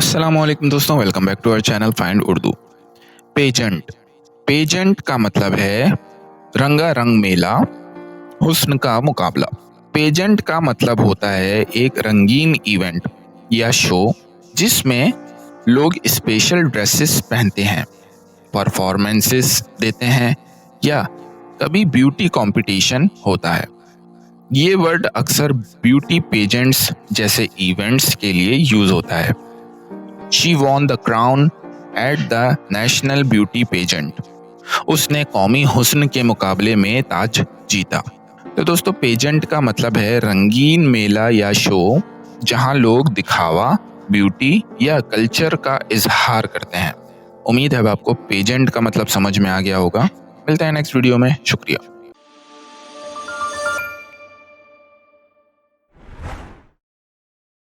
अस्सलाम वालेकुम दोस्तों, welcome back to our channel find Urdu. Pageant pageant का मतलब है रंगारंग मेला, हुस्न का मुकाबला। पेजेंट का मतलब होता है एक रंगीन इवेंट या शो जिसमें लोग स्पेशल ड्रेसेस पहनते हैं, परफॉर्मेंसेस देते हैं या कभी ब्यूटी कंपटीशन होता है। ये वर्ड अक्सर ब्यूटी पेजेंट्स जैसे इवेंट्स के लिए यूज होता है। She won the crown at the national beauty pageant. उसने कौमी हुस्न के मुकाबले में ताज जीता। तो दोस्तों, पेजेंट का मतलब है रंगीन मेला या शो जहां लोग दिखावा, ब्यूटी या कल्चर का इजहार करते हैं। उम्मीद है अब आपको पेजेंट का मतलब समझ में आ गया होगा। मिलते हैं नेक्स्ट वीडियो में। शुक्रिया।